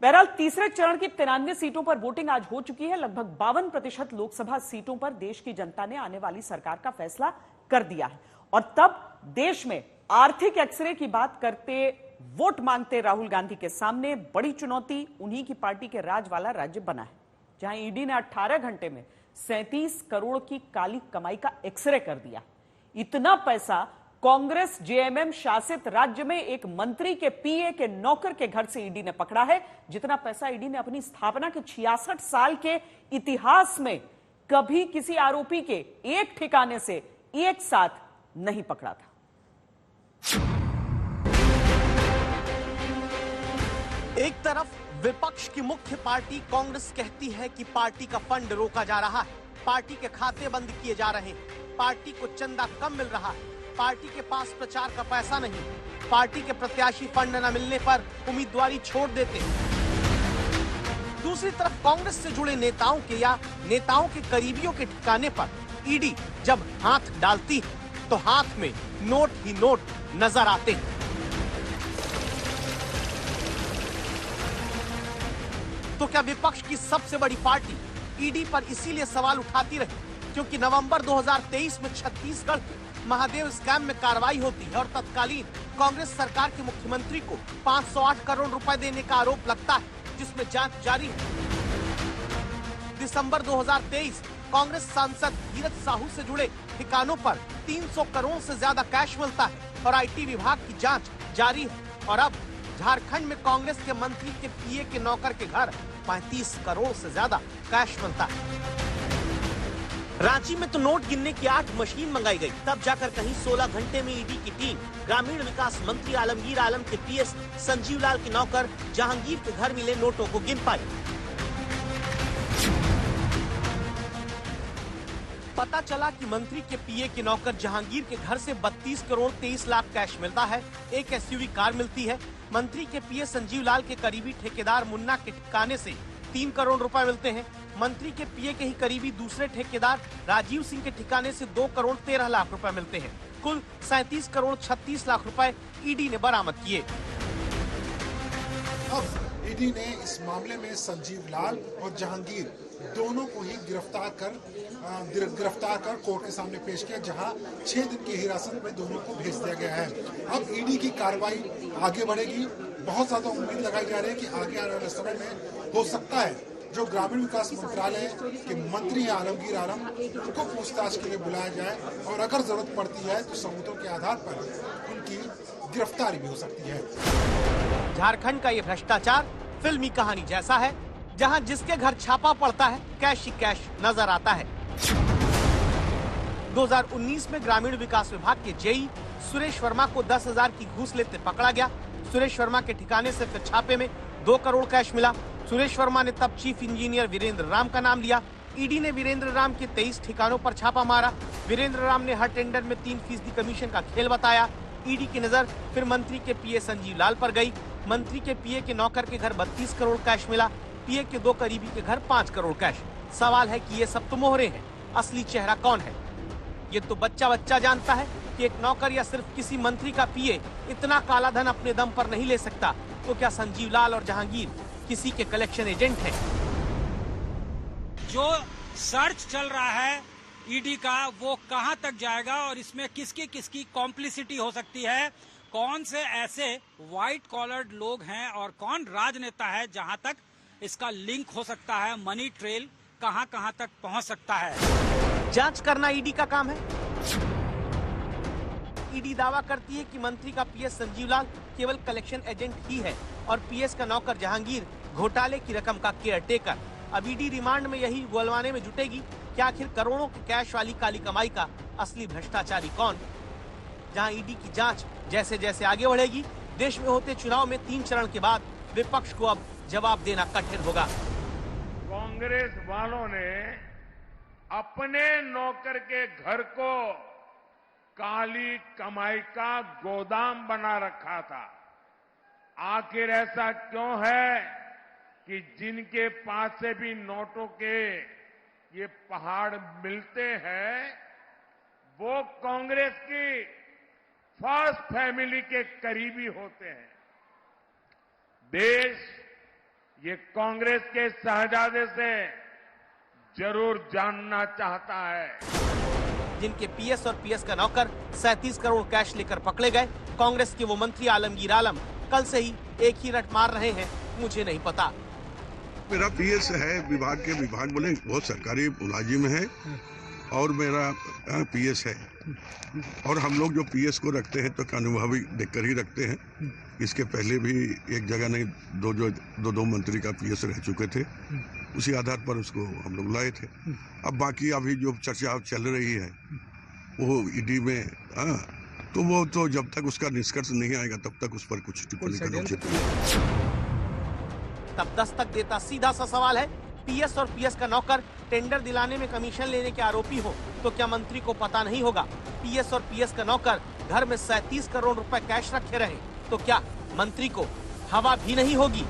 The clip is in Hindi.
बहरहाल तीसरे चरण की 93 सीटों पर वोटिंग आज हो चुकी है। लगभग 52% लोकसभा सीटों पर देश की जनता ने आने वाली सरकार का फैसला कर दिया है। और तब देश में आर्थिक एक्सरे की बात करते, वोट मांगते राहुल गांधी के सामने बड़ी चुनौती उन्हीं की पार्टी के राज वाला राज्य बना है, जहां ईडी ने 18 घंटे में 37 करोड़ की काली कमाई का एक्सरे कर दिया। इतना पैसा कांग्रेस जेएमएम शासित राज्य में एक मंत्री के पीए के नौकर के घर से ईडी ने पकड़ा है, जितना पैसा ईडी ने अपनी स्थापना के 66 साल के इतिहास में कभी किसी आरोपी के एक ठिकाने से एक साथ नहीं पकड़ा था। एक तरफ विपक्ष की मुख्य पार्टी कांग्रेस कहती है कि पार्टी का फंड रोका जा रहा है, पार्टी के खाते बंद किए जा रहे हैं, पार्टी को चंदा कम मिल रहा है, पार्टी के पास प्रचार का पैसा नहीं, पार्टी के प्रत्याशी फंड न मिलने पर उम्मीदवारी छोड़ देते हैं। दूसरी तरफ कांग्रेस से जुड़े नेताओं के या नेताओं के करीबियों के ठिकाने पर ईडी जब हाथ डालती है तो हाथ में नोट ही नोट नजर आते हैं। तो क्या विपक्ष की सबसे बड़ी पार्टी ईडी पर इसीलिए सवाल उठाती रही क्योंकि नवंबर 2023 में छत्तीसगढ़ के महादेव स्कैम में कार्रवाई होती है और तत्कालीन कांग्रेस सरकार के मुख्यमंत्री को 508 करोड़ रुपए देने का आरोप लगता है, जिसमें जांच जारी है। दिसंबर 2023 कांग्रेस सांसद धीरज साहू से जुड़े ठिकानों पर 300 करोड़ से ज्यादा कैश मिलता है और आईटी विभाग की जांच जारी है। और अब झारखंड में कांग्रेस के मंत्री के पीए के नौकर के घर 35 करोड़ से ज्यादा कैश मिलता है। रांची में तो नोट गिनने की 8 मशीन मंगाई गई, तब जाकर कहीं 16 घंटे में ईडी की टीम ग्रामीण विकास मंत्री आलमगीर आलम के पीएस संजीव लाल के नौकर जहांगीर के घर मिले नोटों को गिन पाई। पता चला कि मंत्री के पीए के नौकर जहांगीर के घर से 32 करोड़ 23 लाख कैश मिलता है, एक एसयूवी कार मिलती है। मंत्री के पीए संजीव लाल के करीबी ठेकेदार मुन्ना के ठिकाने से 3 करोड़ रुपए मिलते हैं। मंत्री के पीए के ही करीबी दूसरे ठेकेदार राजीव सिंह के ठिकाने से 2 करोड़ 13 लाख रुपए मिलते हैं। कुल 37 करोड़ 36 लाख रुपए ईडी ने बरामद किए। अब ईडी ने इस मामले में संजीव लाल और जहांगीर दोनों को ही गिरफ्तार कर कोर्ट के सामने पेश किया, जहां 6 दिन की हिरासत में दोनों को भेज दिया गया है। अब ईडी की कार्रवाई आगे बढ़ेगी। बहुत ज्यादा उम्मीद लगाई जा रही है कि आगे आने वाले समय में हो सकता है जो ग्रामीण विकास मंत्रालय के मंत्री हैं आलमगीर आलम, उनको पूछताछ के लिए बुलाया जाए और अगर जरूरत पड़ती है तो सबूतों के आधार पर उनकी गिरफ्तारी भी हो सकती है। झारखंड का ये भ्रष्टाचार फिल्मी कहानी जैसा है, जहां जिसके घर छापा पड़ता है कैश ही कैश नजर आता है। 2019 में ग्रामीण विकास विभाग के जेई सुरेश वर्मा को 10,000 की घूस लेते पकड़ा गया। सुरेश वर्मा के ठिकाने से फिर छापे में 2 करोड़ कैश मिला। सुरेश वर्मा ने तब चीफ इंजीनियर वीरेंद्र राम का नाम लिया। ईडी ने वीरेंद्र राम के 23 ठिकानों पर छापा मारा। वीरेंद्र राम ने हर टेंडर में 3% कमीशन का खेल बताया। ईडी की नजर फिर मंत्री के पीए संजीव लाल पर गई। मंत्री के पीए के नौकर के घर 32 करोड़ कैश मिला। पीए के 2 करीबी के घर 5 करोड़ कैश। सवाल है कि ये सब तो मोहरे हैं, असली चेहरा कौन है? ये तो बच्चा जानता है कि एक नौकर या सिर्फ किसी मंत्री का पीए इतना काला धन अपने दम पर नहीं ले सकता। तो क्या संजीव लाल और जहांगीर किसी के कलेक्शन एजेंट हैं? जो सर्च चल रहा है ईडी का वो कहां तक जाएगा और इसमें किसकी किसकी कॉम्प्लिसिटी हो सकती है? कौन से ऐसे व्हाइट कॉलर्ड लोग हैं और कौन राजनेता है जहां तक इसका लिंक हो सकता है? मनी ट्रेल कहां कहां तक पहुंच सकता है? जांच करना ईडी का काम है। ईडी दावा करती है कि मंत्री का पीएस संजीव लाल केवल कलेक्शन एजेंट ही है और पीएस का नौकर जहांगीर घोटाले की रकम का केयर टेकर। अब ईडी रिमांड में यही गोलवाने में जुटेगी कि आखिर करोड़ों के कैश वाली काली कमाई का असली भ्रष्टाचारी कौन? जहां ईडी की जांच जैसे जैसे आगे बढ़ेगी, देश में होते चुनाव में 3 चरण के बाद विपक्ष को अब जवाब देना कठिन होगा। कांग्रेस वालों ने अपने नौकर के घर को काली कमाई का गोदाम बना रखा था। आखिर ऐसा क्यों है कि जिनके पास से भी नोटों के ये पहाड़ मिलते हैं वो कांग्रेस की फर्स्ट फैमिली के करीबी होते हैं। देश ये कांग्रेस के शहजादे से जरूर जानना चाहता है। जिनके पीएस और पीएस का नौकर 37 करोड़ कैश लेकर पकड़े गए, कांग्रेस के वो मंत्री आलमगीर आलम कल से ही एक ही रट मार रहे हैं, मुझे नहीं पता। मेरा पीएस है, विभाग के विभाग बोले बहुत सरकारी मुलाजिम है और मेरा पीएस है, और हम लोग जो पीएस को रखते हैं तो अनुभवी देखकर ही रखते हैं। इसके पहले भी एक जगह नहीं दो मंत्री का पीएस रह चुके थे, उसी आधार पर उसको हम लोग लाए थे। अब बाकी अभी जो चर्चा चल रही है वो ईडी में, तो वो तो जब तक उसका निष्कर्ष नहीं आएगा तब तक उस पर कुछ टिप्पणी करना उचित नहीं। तब दस्तक देता सीधा सा सवाल है, पीएस और पीएस का नौकर टेंडर दिलाने में कमीशन लेने के आरोपी हो तो क्या मंत्री को पता नहीं होगा? पीएस और पीएस का नौकर घर में 37 करोड़ रुपए कैश रखे रहे तो क्या मंत्री को हवा भी नहीं होगी?